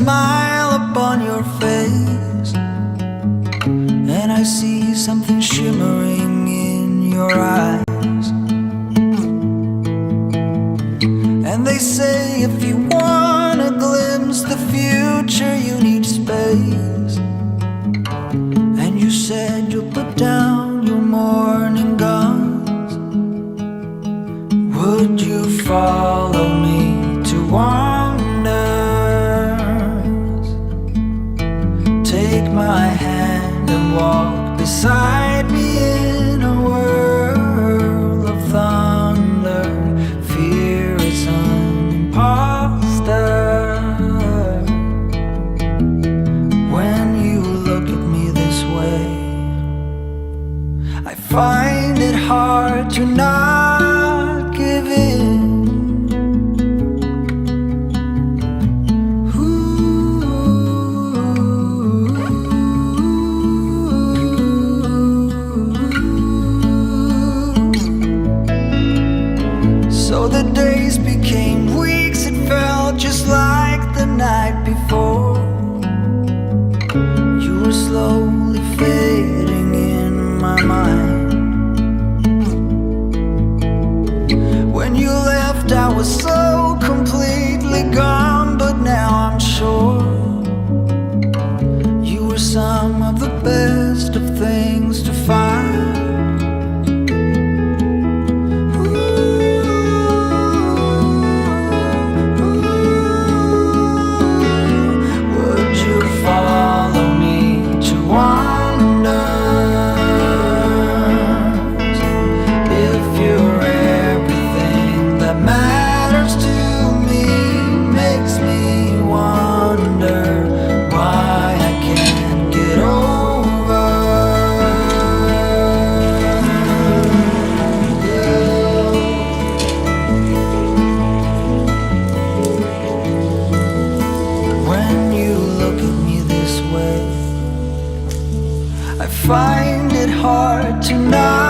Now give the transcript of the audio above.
smile upon your face, and I see something shimmering in your eyes. And they say if you wanna glimpse the future, you need space. And you said you'll put down your morning guns. Would you follow me to wonders? Take my hand and walk beside me in a world of thunder. Fear is an imposter. When you look at me this way, I find it hard to not give in. So the days became weeks, it felt just like the night before. You were slowly fading in my mind. When you left, I was so completely gone, but now I'm sure you were some of the best of things to find. I find it hard to not